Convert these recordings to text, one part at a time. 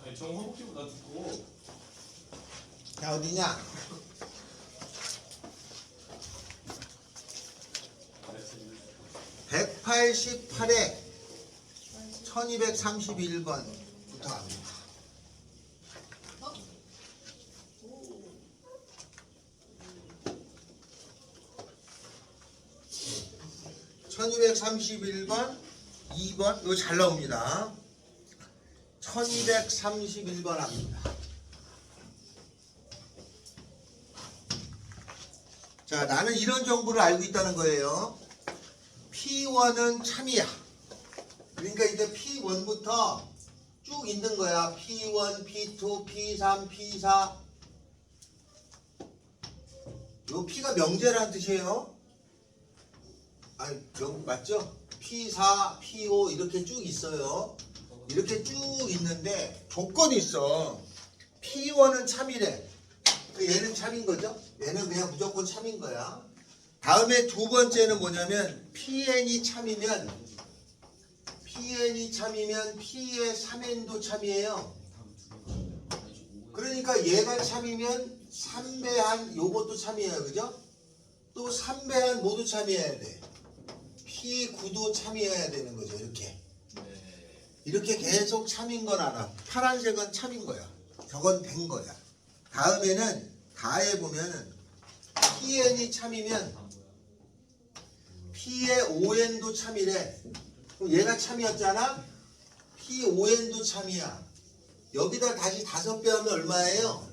아니 정 허벅지보다 두꺼워. 자, 어디냐? 네, 188에 1231번부터 갑니다. 1231번, 2번, 이거 잘 나옵니다. 1231번 합니다. 자, 나는 이런 정보를 알고 있다는 거예요. P1은 참이야. 그러니까 이제 P1부터 쭉 있는 거야. P1, P2, P3, P4. 요 P가 명제라는 뜻이에요. 아니, 맞죠? P4, P5 이렇게 쭉 있어요. 이렇게 쭉 있는데 조건이 있어. P1은 참이래. 얘는 참인 거죠? 얘는 그냥 무조건 참인 거야. 다음에 두 번째는 뭐냐면 PN이 참이면 P의 3n도 참이에요. 그러니까 얘가 참이면 3배한 요것도 참이에요. 그죠? 또 3배한 모두 참이어야 돼. P9도 참이어야 되는 거죠. 이렇게 계속 참인 건 알아. 파란색은 참인 거야. 저건 된 거야. 다음에는 다해 보면은 PN이 참이면 P의 5n도 참이래. 그럼 얘가 참이었잖아? P5n도 참이야. 여기다 다시 5배 하면 얼마예요?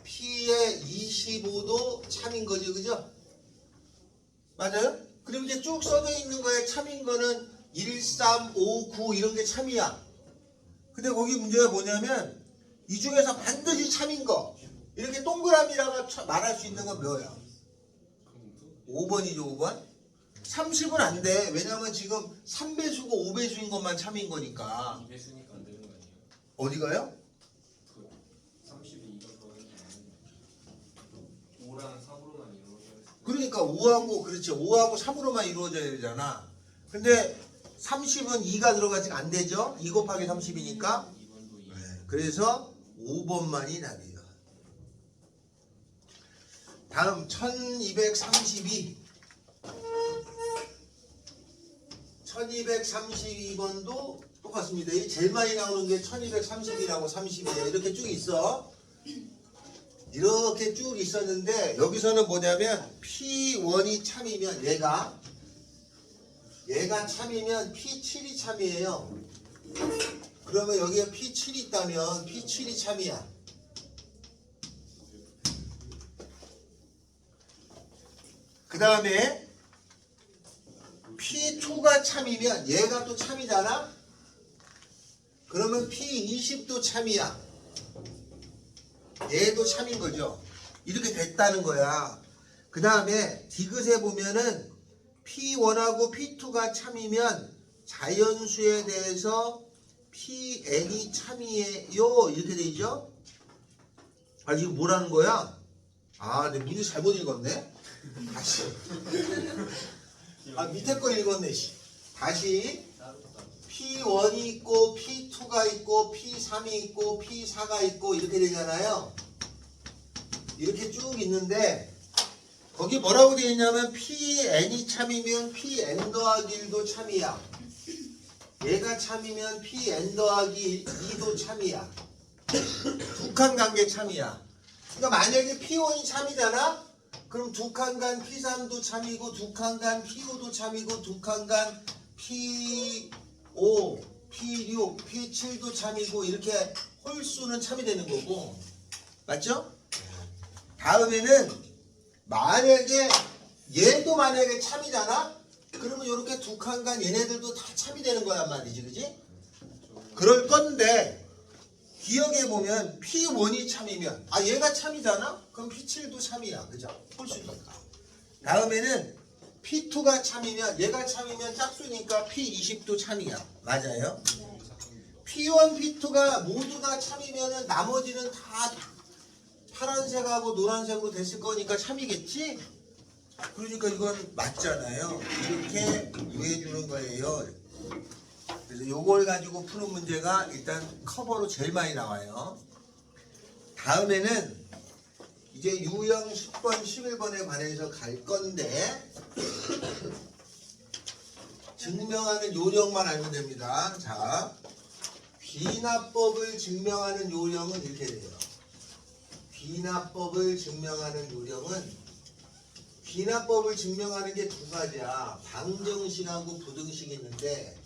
P의 25도 참인 거지, 그죠? 맞아요? 그럼 이제 쭉 써져 있는 거에 참인 거는 1, 3, 5, 9 이런 게 참이야. 근데 거기 문제가 뭐냐면 이 중에서 반드시 참인 거 이렇게 동그라미라고 말할 수 있는 건 뭐야? 5번이죠, 5번? 30은 안 돼. 왜냐면 지금 3배수고 5배수인 것만 참인 거니까. 2배수니까 안 되는 거 아니에요? 어디가요? 30이 2가 더하는 게 아니에요. 5랑 3으로만 이루어져요. 그러니까 5하고 그렇지 5하고 3으로만 이루어져야 되잖아. 근데 30은 2가 들어가지 안 되죠? 2 곱하기 30이니까. 2번도 2. 네, 그래서 5번만이 답이에요. 다음 1232. 1232번도 똑같습니다. 이 제일 많이 나오는 게 1230이라고 30이에요. 이렇게 쭉 있어. 이렇게 쭉 있었는데 여기서는 뭐냐면 P1이 참이면 얘가 참이면 P7이 참이에요. 그러면 여기에 P7이 있다면 P7이 참이야. 그 다음에 P2가 참이면 얘가 또 참이잖아? 그러면 P20도 참이야. 얘도 참인 거죠. 이렇게 됐다는 거야. 그 다음에 디귿에 보면은 P1하고 P2가 참이면 자연수에 대해서 PN이 참이에요. 이렇게 되죠? 아, 지금 뭐라는 거야? 아, 내 문제 잘못 읽었네? 다시. 아, 밑에 거 읽었네. 다시. P1이 있고 P2가 있고 P3이 있고 P4가 있고 이렇게 되잖아요. 이렇게 쭉 있는데 거기 뭐라고 되어 있냐면 PN이 참이면 PN 더하기 1도 참이야. 얘가 참이면 PN 더하기 2도 참이야. 두 칸 관계 참이야. 그러니까 만약에 P1이 참이잖아? 그럼 두 칸 간 P3도 참이고 두 칸 간 P5도 참이고 두 칸 간 P5, P6, P7도 참이고 이렇게 홀수는 참이 되는 거고. 맞죠? 다음에는 만약에 얘도 만약에 참이잖아? 그러면 이렇게 두 칸 간 얘네들도 다 참이 되는 거란 말이지. 그지? 그럴 건데 기억해보면 P1이 참이면 얘가 참이잖아? 그럼 P7도 참이야. 그죠? 홀수니까. 다음에는 P2가 참이면 얘가 참이면 짝수니까 P20도 참이야. 맞아요? P1, P2가 모두 다 참이면은 나머지는 다 파란색하고 노란색으로 됐을 거니까 참이겠지? 그러니까 이건 맞잖아요. 이렇게 구해주는 거예요. 그래서 요걸 가지고 푸는 문제가 일단 커버로 제일 많이 나와요. 다음에는 이제 유형 10번, 11번에 관해서 갈 건데 증명하는 요령만 알면 됩니다. 자, 귀납법을 증명하는 요령은 이렇게 돼요. 귀납법을 증명하는 요령은 귀납법을 증명하는 게 두 가지야. 방정식하고 부등식이 있는데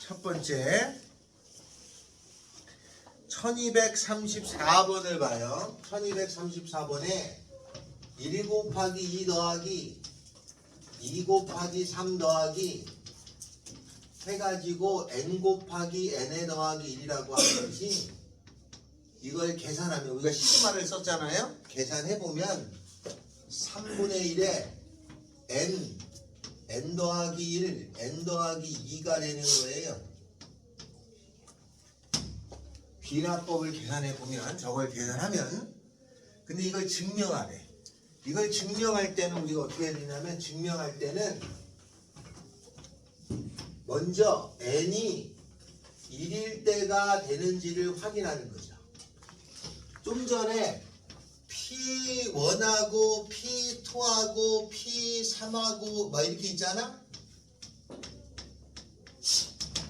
첫 번째 1234번을 봐요. 1234번에 1 곱하기 2 더하기 2 곱하기 3 더하기 해가지고 n 곱하기 n에 더하기 1이라고 하는 것이 이걸 계산하면 우리가 시그마를 썼잖아요. 계산해보면 3분의 1에 n 더하기 1, n 더하기 2가 되는 거예요. 귀납법을 계산해보면 저걸 계산하면 근데 이걸 증명하래. 이걸 증명할 때는 우리가 어떻게 해야 되냐면 증명할 때는 먼저 n이 1일 때가 되는지를 확인하는 거죠. 좀 전에 P1하고 P2하고 P3하고 막 이렇게 있잖아?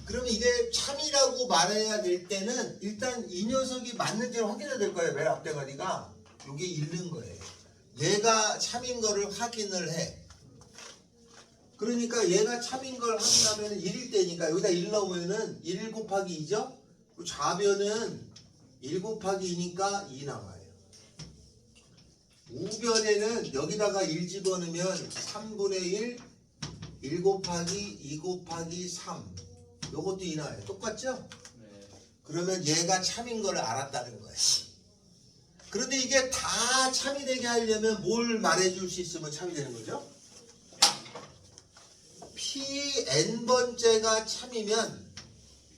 그러면 이게 참이라고 말해야 될 때는 일단 이 녀석이 맞는지를 확인해야 될 거예요. 맨 앞대가리가 이게 잃는 거예요. 얘가 참인 거를 확인을 해. 그러니까 얘가 참인 걸 확인하면 1일 때니까 여기다 1 넣으면은 1 곱하기 2죠? 좌변은 1 곱하기 2니까 2 나와요. 우변에는 여기다가 1 집어넣으면 3분의 1, 1 곱하기 2 곱하기 3. 요것도 2 나와요. 똑같죠? 네. 그러면 얘가 참인 걸 알았다는 거예요. 그런데 이게 다 참이 되게 하려면 뭘 말해줄 수 있으면 참이 되는 거죠? Pn번째가 참이면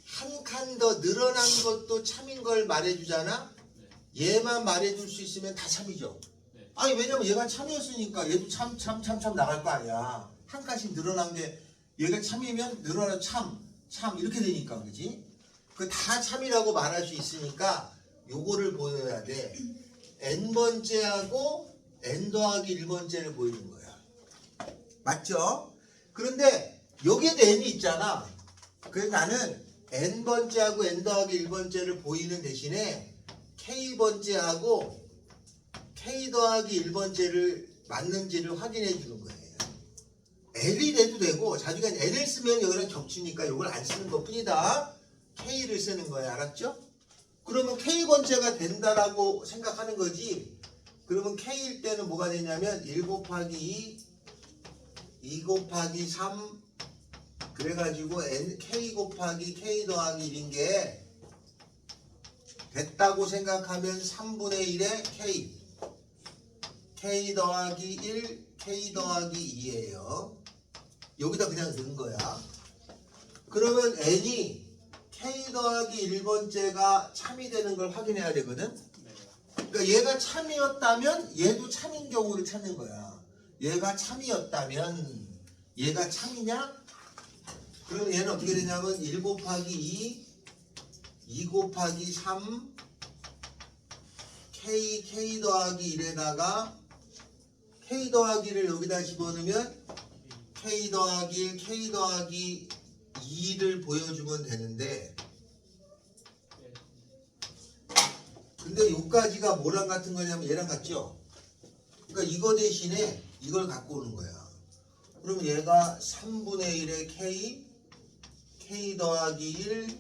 한 칸 더 늘어난 것도 참인 걸 말해주잖아? 얘만 말해줄 수 있으면 다 참이죠? 네. 아니 왜냐면 얘가 참이었으니까 얘도 참 나갈 거 아니야. 한 칸씩 늘어난 게 얘가 참이면 늘어나 참 이렇게 되니까 그지? 그 다 참이라고 말할 수 있으니까 요거를 보여야 돼. n번째하고 n 더하기 1번째를 보이는 거야. 맞죠? 그런데 여기에도 n이 있잖아. 그래서 나는 n번째하고 n 더하기 1번째를 보이는 대신에 k번째하고 k 더하기 1번째를 맞는지를 확인해 주는 거예요. L이 돼도 되고 자주가 L을 쓰면 여기랑 겹치니까 이걸 안 쓰는 것 뿐이다. K를 쓰는 거예요. 알았죠? 그러면 K번째가 된다라고 생각하는 거지. 그러면 K일 때는 뭐가 되냐면 1 곱하기 2, 2 곱하기 3 그래가지고 K 곱하기 K 더하기 1인 게 됐다고 생각하면 3분의 1에 K 더하기 1, K 더하기 2예요. 여기다 그냥 넣은 거야. 그러면 n이 k 더하기 1번째가 참이 되는 걸 확인해야 되거든. 그러니까 얘가 참이었다면 얘도 참인 경우를 찾는 거야. 얘가 참이었다면 얘가 참이냐? 그러면 얘는 어떻게 되냐면 1 곱하기 2, 2 곱하기 3 k 더하기 1에다가 k 더하기를 여기다 집어넣으면 k 더하기 1, k 더하기 2를 보여주면 되는데 근데 요까지가 뭐랑 같은 거냐면 얘랑 같죠? 그러니까 이거 대신에 이걸 갖고 오는 거야. 그럼 얘가 3분의 1의 k 더하기 1,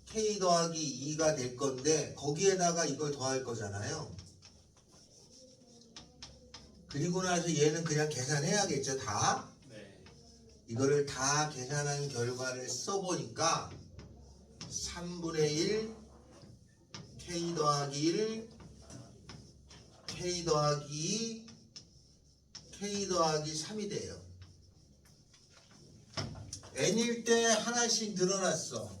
k 더하기 2가 될 건데 거기에다가 이걸 더할 거잖아요. 그리고 나서 얘는 그냥 계산해야겠죠, 다. 이거를 다 계산한 결과를 써보니까 3분의 1 k 더하기 1 k 더하기 2 k 더하기 3이 돼요. n일 때 하나씩 늘어났어.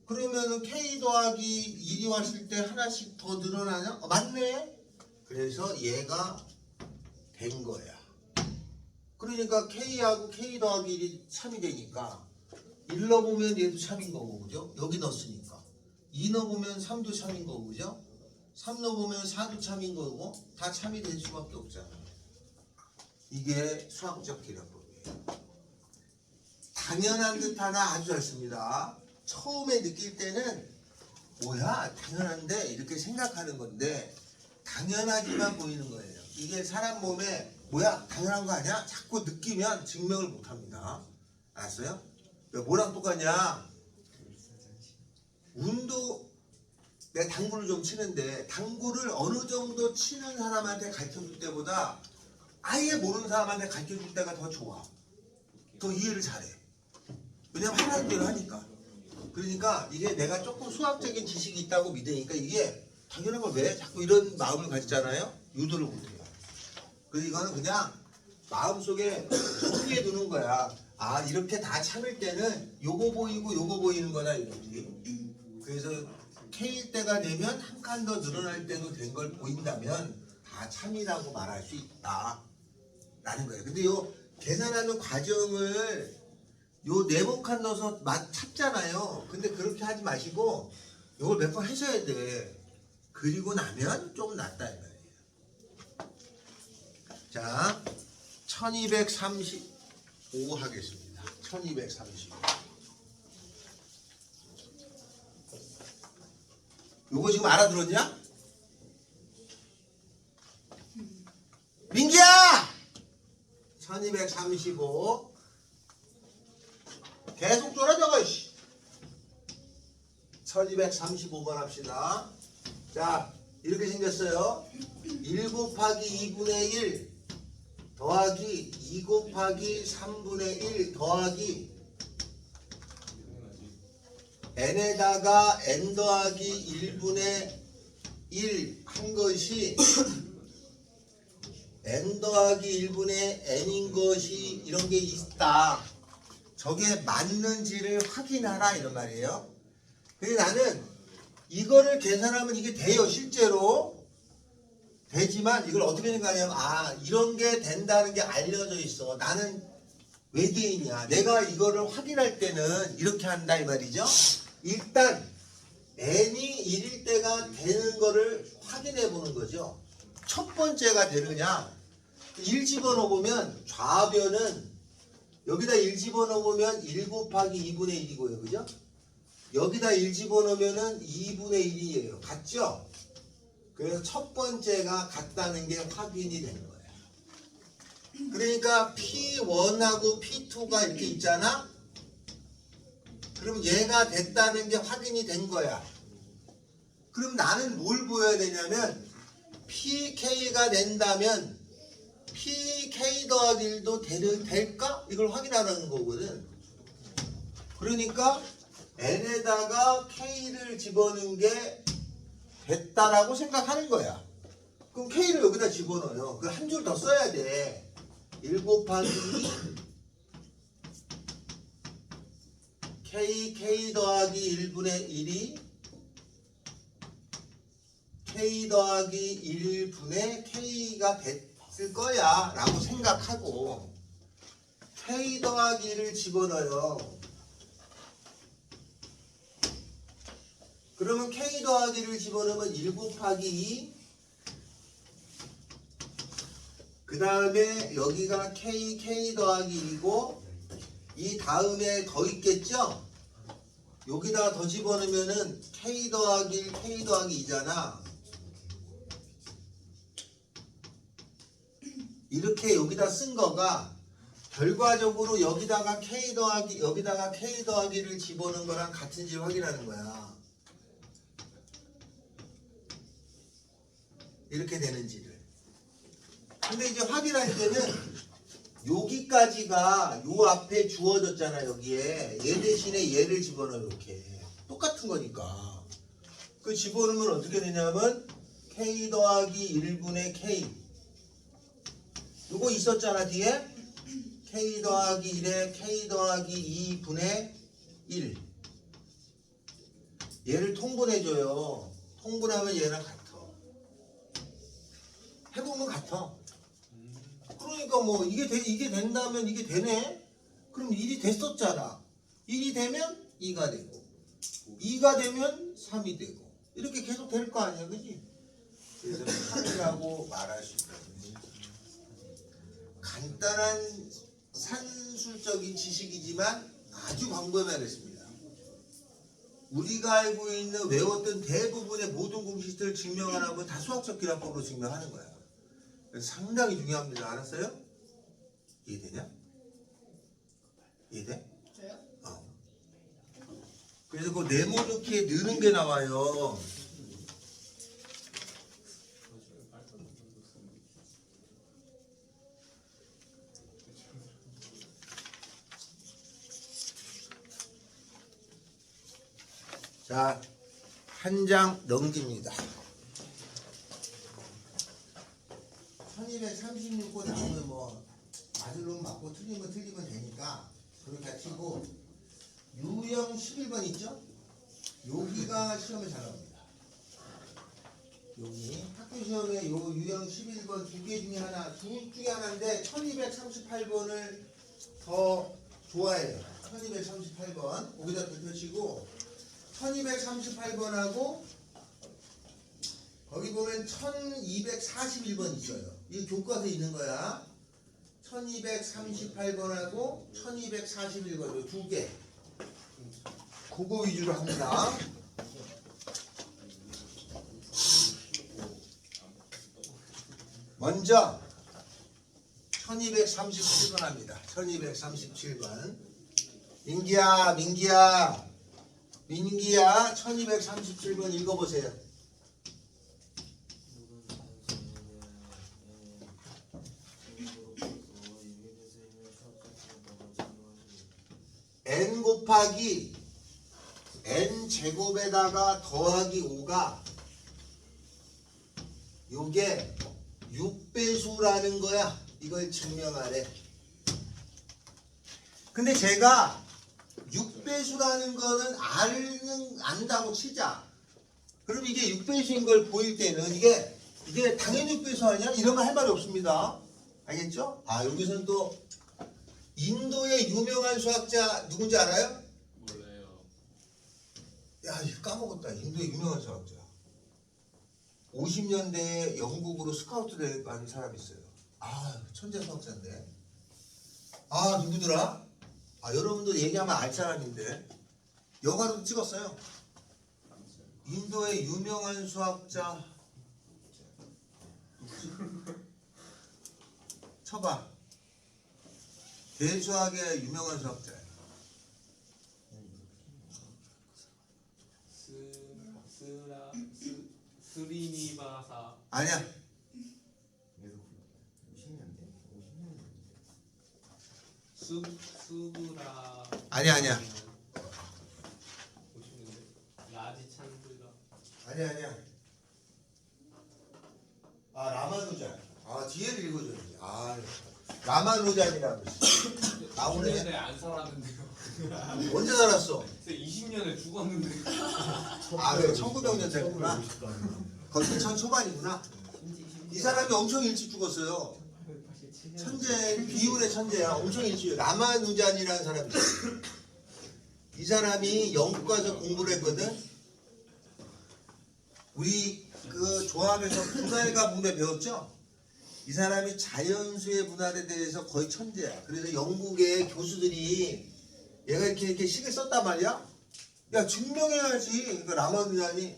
그러면은 k 더하기 1이 왔을 때 하나씩 더 늘어나냐? 맞네. 그래서 얘가 된 거야. 그러니까 K하고 K 더하기 1이 3이 되니까 1 넣어보면 얘도 3인 거고 그죠? 여기 넣었으니까 2 넣어보면 3도 3인 거고 그죠? 3 넣어보면 4도 3인 거고 다 3이 될 수밖에 없잖아. 이게 수학적 계량법이에요. 당연한 듯 하나 아주 잘 씁니다. 처음에 느낄 때는 뭐야 당연한데 이렇게 생각하는 건데 당연하지만 보이는 거예요. 이게 사람 몸에 뭐야 당연한 거 아니야? 자꾸 느끼면 증명을 못합니다. 알았어요? 뭐랑 똑같냐? 운도 내가 당구를 좀 치는데 당구를 어느 정도 치는 사람한테 가르쳐줄 때보다 아예 모르는 사람한테 가르쳐줄 때가 더 좋아. 더 이해를 잘해. 왜냐면 하라는 대로 하니까. 그러니까 이게 내가 조금 수학적인 지식이 있다고 믿으니까 이게 당연한 걸 왜 자꾸 이런 마음을 가지잖아요. 유도를 못해요. 그래서 이거는 그냥 마음속에 정리해 두는 거야. 아 이렇게 다 참을 때는 요거 보이고 요거 보이는 거다 이거지. 그래서 K일 때가 되면 한 칸 더 늘어날 때도 된 걸 보인다면 다 참이라고 말할 수 있다 라는 거예요. 근데 요 계산하는 과정을 요 네모 칸 넣어서 찾잖아요. 근데 그렇게 하지 마시고 요걸 몇 번 하셔야 돼. 그리고 나면 좀 낫다 이 말이에요. 자 1235 하겠습니다. 1235 요거 지금 알아들었냐? 민기야! 1235 계속 쫄아져가 1235번 합시다. 자 이렇게 생겼어요. 1 곱하기 2분의 1 더하기 2 곱하기 3분의 1 더하기 n에다가 n 더하기 1분의 1 한 것이 n 더하기 1분의 n인 것이 이런 게 있다. 저게 맞는지를 확인하라 이런 말이에요. 근데 나는 이거를 계산하면 이게 돼요. 실제로 되지만 이걸 어떻게 생각하냐면 아 이런 게 된다는 게 알려져 있어. 나는 외계인이야. 내가 이거를 확인할 때는 이렇게 한다 이 말이죠. 일단 n이 1일 때가 되는 거를 확인해 보는 거죠. 첫 번째가 되느냐 1 집어넣어 보면 좌변은 여기다 1 집어넣어 보면 1 곱하기 2분의 1이고요. 그죠? 여기다 1 집어넣으면은 2분의 1이에요. 같죠? 그래서 첫 번째가 같다는 게 확인이 된 거예요. 그러니까 P1하고 P2가 이렇게 있잖아? 그럼 얘가 됐다는 게 확인이 된 거야. 그럼 나는 뭘 보여야 되냐면 PK가 된다면 PK 더하기 1도 될까? 이걸 확인하라는 거거든. 그러니까 N에다가 K를 집어넣은 게 됐다라고 생각하는 거야. 그럼 K를 여기다 집어넣어요. 그 한 줄 더 써야 돼. 1 곱하기 K 더하기 1분의 1이 K 더하기 1분의 K가 됐을 거야 라고 생각하고 K 더하기 1을 집어넣어요. 그러면 K 더하기 1을 집어넣으면 1 곱하기 2 그 다음에 여기가 K 더하기 2고 이 다음에 더 있겠죠? 여기다가 더 집어넣으면은 K 더하기 1, K 더하기 2잖아. 이렇게 여기다 쓴 거가 결과적으로 여기다가 K 더하기를 집어넣은 거랑 같은지를 확인하는 거야. 이렇게 되는지를. 근데 이제 확인할 때는 여기까지가 요 앞에 주어졌잖아. 여기에 얘 대신에 얘를 집어넣어. 이렇게 똑같은 거니까 그 집어넣으면 어떻게 되냐면 K 더하기 1분의 K 요거 있었잖아. 뒤에 K 더하기 1에 K 더하기 2분의 1 얘를 통분해줘요. 통분하면 얘랑 같아. 해보면 같아. 그러니까 그러니까 뭐 이게 된다면 이게 되네. 그럼 1이 됐었잖아. 1이 되면 2가 되고 2가 되면 3이 되고 이렇게 계속 될 거 아니야, 그지? 그래서 3이라고 말할 수 있다. 간단한 산술적인 지식이지만 아주 광범위하겠습니다. 우리가 알고 있는 외웠던 대부분의 모든 공식들을 증명하라면 다 수학적 기납법으로 증명하는 거야. 그래서 상당히 중요합니다. 알았어요? 이해되냐? 이해돼? 저요? 그래서 그 네모넣기에 느는 게 나와요. 자, 한 장 넘깁니다. 1236고 나오면 뭐 맞으면 맞고 틀리면 되니까 그렇게 치고 유형 11번 있죠? 여기가 시험에 잘 나옵니다. 여기 학교 시험에 요 유형 11번 두 개 중에 하나, 둘 중에 하나인데 1238번을 더 좋아해요. 1238번 거기다 펼치고 1238번하고 거기 보면 1241번 있어요. 이 교과서에 있는 거야. 1238번하고 1241번 두 개. 그거 위주로 합니다. 먼저 1237번 합니다. 1237번. 민기야 1237번 읽어보세요. n 곱하기 n 제곱에다가 더하기 5가 요게 6배수라는 거야. 이걸 증명하래. 근데 제가 6배수라는 거는 안다고 치자. 그럼 이게 6배수인 걸 보일 때는 이게 당연히 6배수 아니야? 이러면 할 말이 없습니다. 알겠죠? 여기서는 또 인도의 유명한 수학자 누군지 알아요? 몰라요. 야, 이거 까먹었다. 인도의 유명한 수학자. 50년대에 영국으로 스카우트 간 사람이 있어요. 천재 수학자인데. 누구더라? 여러분도 얘기하면 알 사람인데. 영화로도 찍었어요. 인도의 유명한 수학자. 쳐봐. 대수학의 유명한 수학자예요. 스리니바사. 아니야. 수브라. 아니야. 50년대. 라지찬드가. 아니야. 라마누잔. 뒤에를 읽어줘야지. 라마누잔이라고 있어. 나오네. 50년대 안 살았는데요. 언제 살았어? 20년에 죽었는데. 그래. 1900년 됐구나. 거기 천 초반이구나. 이 사람이 엄청 일찍 죽었어요. 천재, 비운의 천재야. 엄청 일찍. 라마누잔이라는 사람이 있어요. 이 사람이 영국 가서 공부를 했거든. 우리 그 조합에서 분할과 분배 배웠죠? 이 사람이 자연수의 분할에 대해서 거의 천재야. 그래서 영국의 교수들이 얘가 이렇게 식을 썼단 말이야. 야, 증명해야지. 그러니까 라마누잔이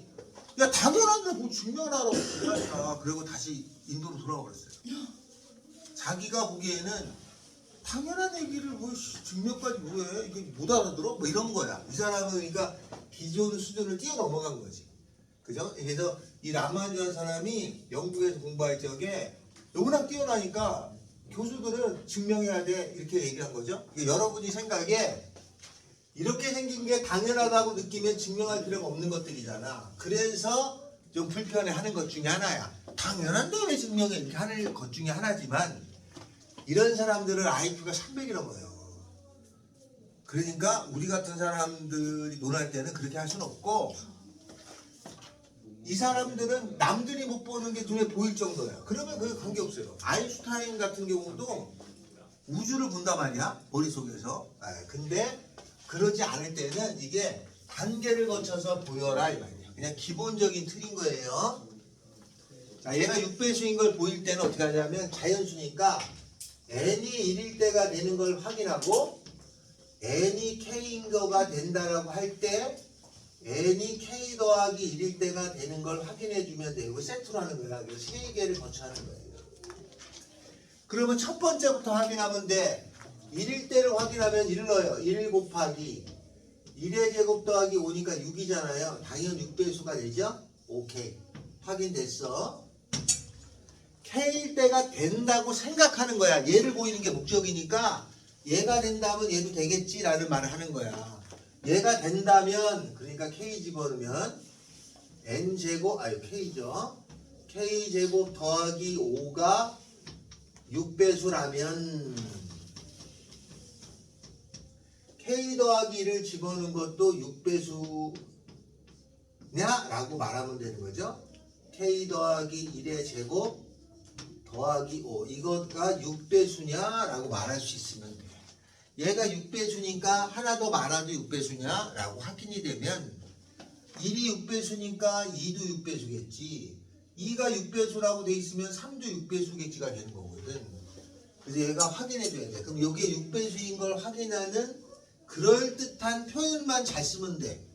야, 당연한데 뭐 증명하라고 그러니까. 그리고 다시 인도로 돌아와 버렸어요. 자기가 보기에는 당연한 얘기를 뭐 증명까지 뭐해? 이게 못 알아들어? 뭐 이런 거야. 이 사람은 그러니까 기존 수준을 뛰어넘어간 거지. 그죠? 그래서 이 라마누잔 사람이 영국에서 공부할 적에 너무나 뛰어나니까 교수들은 증명해야 돼 이렇게 얘기한 거죠. 여러분이 생각에 이렇게 생긴 게 당연하다고 느끼면 증명할 필요가 없는 것들이잖아. 그래서 좀 불편해하는 것 중에 하나야. 당연한데 왜 증명해? 이렇게 하는 것 중에 하나지만 이런 사람들은 IQ가 300이 넘어요. 그러니까 우리 같은 사람들이 논할 때는 그렇게 할 수는 없고 이 사람들은 남들이 못 보는 게 눈에 보일 정도야. 그러면 그게 관계없어요. 아인슈타인 같은 경우도 우주를 본단 말이야, 머릿속에서. 근데 그러지 않을 때는 이게 단계를 거쳐서 보여라 이 말이야. 그냥 기본적인 틀인 거예요. 자, 얘가 6배수인 걸 보일 때는 어떻게 하냐면 자연수니까 n이 1일 때가 되는 걸 확인하고 n이 k인 거가 된다라고 할 때 n이 k 더하기 1일 때가 되는 걸 확인해 주면 돼요. 이거 세트로 하는 거야. 그래서 3개를 거쳐하는 거예요. 그러면 첫 번째부터 확인하면 돼. 1일 때를 확인하면 1을 넣어요. 1 곱하기 1의 제곱 더하기 5니까 6이잖아요. 당연히 6배수가 되죠? 오케이. 확인됐어. K일 때가 된다고 생각하는 거야. 얘를 보이는 게 목적이니까 얘가 된다면 얘도 되겠지라는 말을 하는 거야. 얘가 된다면 그러니까 K 집어넣으면 N제곱 K죠. K제곱 더하기 5가 6배수라면 K 더하기 1을 집어넣은 것도 6배수냐? 라고 말하면 되는 거죠. K 더하기 1의 제곱 더하기 5 이거가 6배수냐? 라고 말할 수 있으면 돼. 얘가 6배수니까 하나 더 많아도 6배수냐? 라고 확인이 되면 1이 6배수니까 2도 6배수겠지. 2가 6배수라고 돼 있으면 3도 6배수겠지가 되는 거거든. 그래서 얘가 확인해 줘야 돼. 그럼 여기에 6배수인 걸 확인하는 그럴듯한 표현만 잘 쓰면 돼.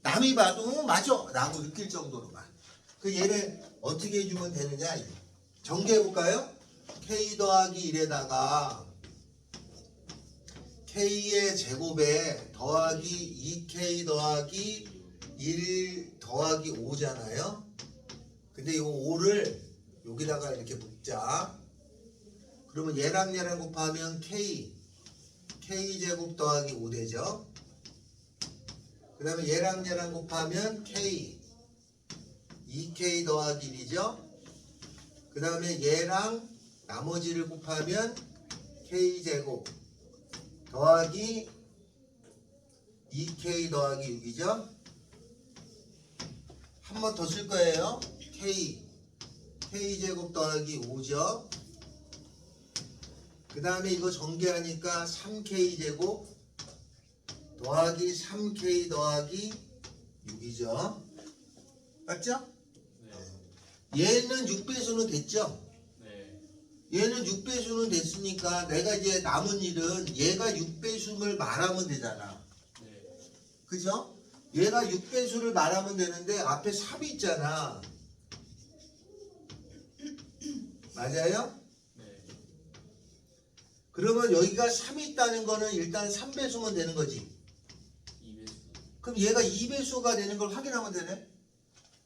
남이 봐도 맞아! 라고 느낄 정도로만. 그 얘를 어떻게 해주면 되느냐? 정리해볼까요? K 더하기 1에다가 K의 제곱에 더하기 2K 더하기 1 더하기 5잖아요. 근데 이 5를 여기다가 이렇게 묶자. 그러면 얘랑 얘랑 곱하면 K 제곱 더하기 5 되죠. 그 다음에 얘랑 얘랑 곱하면 K 2K 더하기 1이죠. 그 다음에 얘랑 나머지를 곱하면 K 제곱 더하기 2K 더하기 6이죠. 한 번 더 쓸 거예요. K 제곱 더하기 5죠. 그 다음에 이거 전개하니까 3K 제곱 더하기 3K 더하기 6이죠. 맞죠? 네. 얘는 6배수는 됐죠? 네. 얘는 6배수는 됐으니까 내가 이제 남은 일은 얘가 6배수를 말하면 되잖아. 네. 그죠? 얘가 6배수를 말하면 되는데 앞에 3이 있잖아. 맞아요? 그러면 여기가 3이 있다는 거는 일단 3배수면 되는 거지. 2배수. 그럼 얘가 2배수가 되는 걸 확인하면 되네.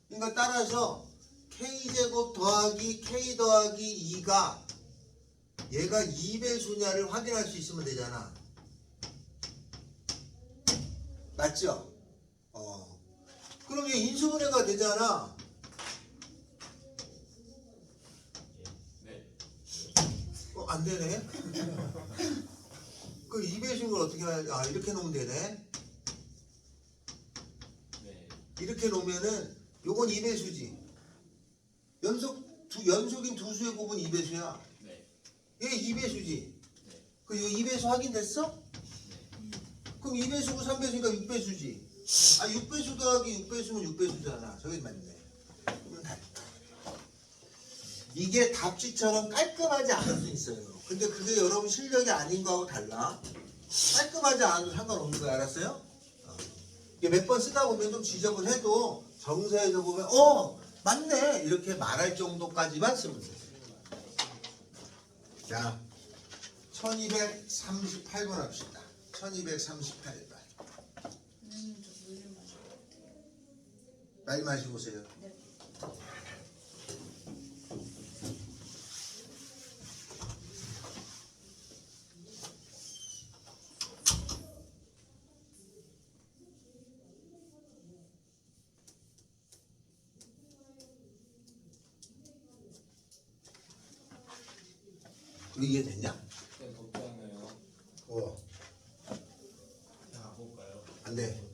그러니까 따라서 K제곱 더하기 K 더하기 2가 얘가 2배수냐를 확인할 수 있으면 되잖아. 맞죠? 그럼 얘 인수분해가 되잖아. 안 되네. 그 2배수인 걸 어떻게 해야, 이렇게 놓으면 되네. 네. 이렇게 놓으면은 요건 2배수지. 연속인 두 수의 곱은 2배수야. 네. 얘 2배수지. 네. 그 2배수 확인됐어? 네. 그럼 2배수고 3배수니까 6배수지. 6배수 더하기 6배수면 6배수잖아. 저기 맞네. 그러면 다 이게 답지처럼 깔끔하지 않을 수 있어요. 근데 그게 여러분 실력이 아닌 거하고 달라. 깔끔하지 않아도 상관없는 거 알았어요? 이게 몇 번 쓰다 보면 좀 지적을 해도 정서에서 보면 맞네 이렇게 말할 정도까지만 쓰면 돼요. 자, 1238번 합시다. 1238번. 많이 마시고 오세요. 네. 이해됐냐? 네, 걱정해요. 자, 볼까요? 안 돼.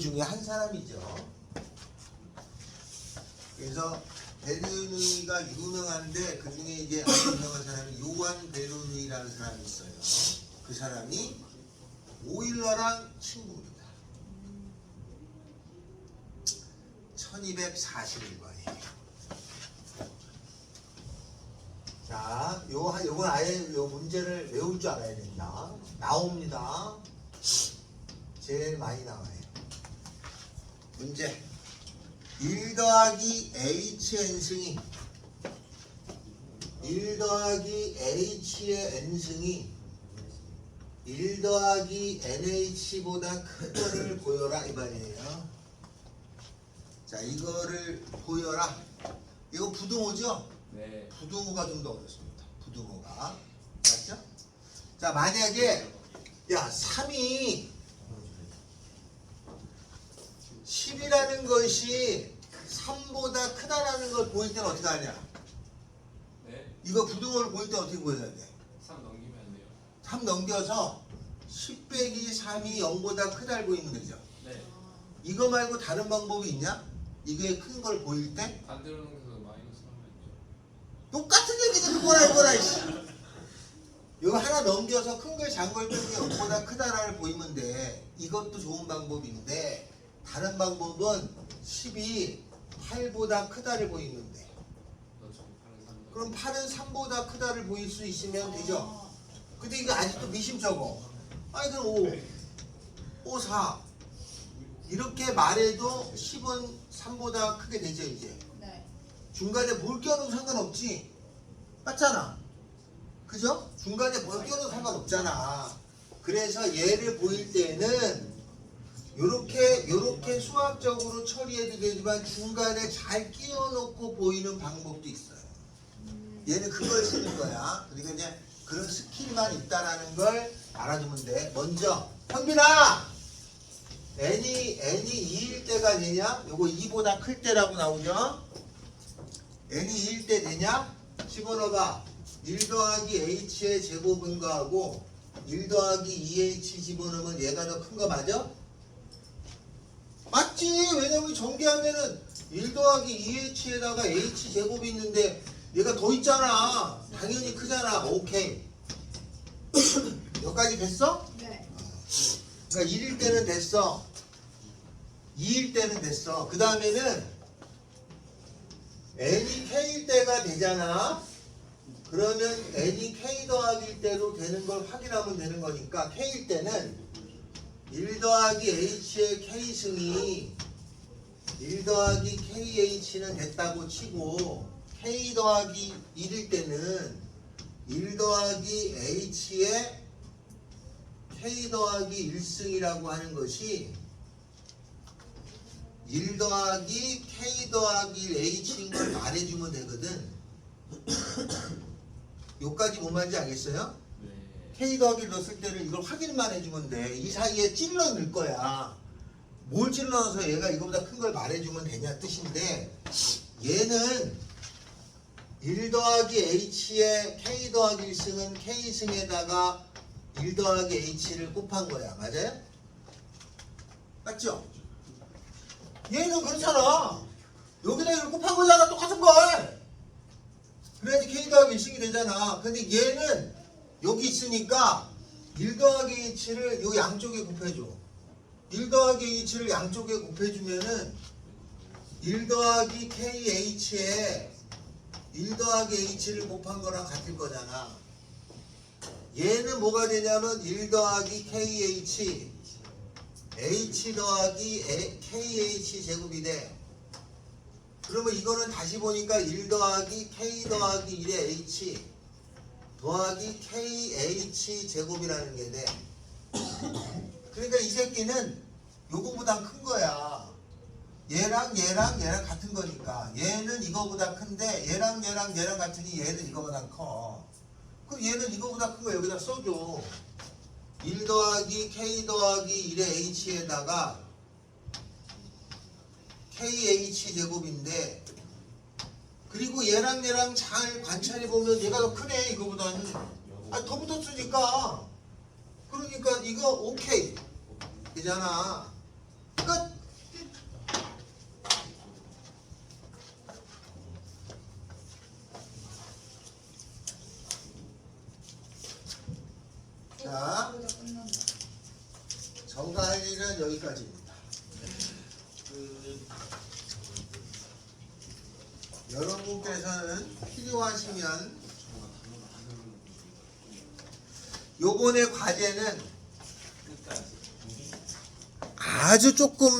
중에 한 사람이죠. 그래서 베르누이가 유명한데 그 중에 이제 아주 유명한 사람이 요한 베르누이라는 사람이 있어요. 그 사람이 오일러랑 친구입니다. 1241번이에요. 자, 요건 아예 요 문제를 외울 줄 알아야 된다. 나옵니다. 제일 많이 나와요. 문제. 1 더하기 HN승이 1 더하기 H의 N승이 1 더하기 NH보다 큰 거를 보여라 이 말이에요. 자, 이거를 보여라. 이거 부등호죠? 네. 부등호가 좀 더 어렵습니다. 부등호가. 맞죠? 자, 만약에 야 3이 10이라는 것이 3보다 크다라는 걸 보일 때는 어떻게 하냐? 네. 이거 부등호를 보일 때 어떻게 보여야 돼? 3 넘기면 안 돼요. 3 넘겨서 10 빼기 3이 0보다 크다를 보이면 되죠. 네. 이거 말고 다른 방법이 있냐? 이게 큰 걸 보일 때? 반대로 넘겨서 마이너스 하면 안 돼요. 똑같은 얘기지 그거라 이거라 이씨. 이거 하나 넘겨서 큰 걸 작은 걸 빼는 게 0보다 크다라를 보이면 돼. 이것도 좋은 방법인데 다른 방법은 10이 8보다 크다를 보이면 돼. 그렇죠. 8은 3. 그럼 8은 3보다 크다를 보일 수 있으면 되죠. 근데 이거 아직도 미심쩍어. 아니 그럼 5, 4 이렇게 말해도 10은 3보다 크게 되죠 이제. 네. 중간에 뭘 껴도 상관없지. 맞잖아. 그죠? 중간에 뭘 껴도 상관없잖아. 그래서 얘를 보일 때는 요렇게 수학적으로 처리해도 되지만 중간에 잘 끼워놓고 보이는 방법도 있어요. 얘는 그걸 쓰는 거야. 그러니까 이제 그런 스킬만 있다라는 걸 알아두면 돼. 먼저 현빈아! n이 2일 때가 되냐? 요거 2보다 클 때라고 나오죠? n이 2일 때 되냐? 집어넣어봐. 1 더하기 h의 제곱은 거하고 1 더하기 2h 집어넣으면 얘가 더 큰 거 맞아? 맞지? 왜냐면 전개하면은 1 더하기 2h에다가 h 제곱이 있는데 얘가 더 있잖아. 당연히 크잖아. 오케이. 여기까지 됐어? 네. 그러니까 1일 때는 됐어. 2일 때는 됐어. 그 다음에는 n이 k일 때가 되잖아. 그러면 n이 k 더하기일 때로 되는 걸 확인하면 되는 거니까 k일 때는 1 더하기 h의 k승이 1 더하기 kh는 됐다고 치고 k 더하기 1일 때는 1 더하기 h의 k 더하기 1승이라고 하는 것이 1 더하기 k 더하기 h인 걸 말해주면 되거든. 요까지 뭔 말인지 알겠어요? 네. k 더하기를 넣었을 때는 이걸 확인만 해주면 돼. 이 사이에 찔러 넣을 거야. 뭘 찔러 넣어서 얘가 이거보다 큰 걸 말해주면 되냐 뜻인데 얘는 1 더하기 h의 k 더하기 1승은 k승에다가 1 더하기 h를 곱한 거야. 맞아요? 맞죠? 얘는 그렇잖아. 여기다 이걸 곱한 거잖아. 똑같은 걸. 그래야지 k 더하기 1승이 되잖아. 근데 얘는 여기 있으니까 1 더하기 h를 요 양쪽에 곱해줘. 1 더하기 h를 양쪽에 곱해주면은 1 더하기 kh에 1 더하기 h를 곱한 거랑 같을 거잖아. 얘는 뭐가 되냐면 1 더하기 kh h 더하기 kh 제곱이 돼. 그러면 이거는 다시 보니까 1 더하기 k 더하기 1의 h 더하기 kh 제곱이라는 게 돼. 그러니까 이 새끼는 요거보다 큰 거야. 얘랑 같은 거니까. 얘는 이거보다 큰데 얘랑 같으니 얘는 이거보다 커. 그럼 얘는 이거보다 큰 거 여기다 써줘. 1 더하기 k 더하기 1의 h에다가 kh 제곱인데 그리고 얘랑 잘 관찰해보면 얘가 더 크네 이거보다는. 아, 더 붙었으니까. 그러니까 이거 오케이 되잖아. 끝. 일단 여기까지입니다. 여러분께서는 필요하시면 요번에 과제는 아주 조금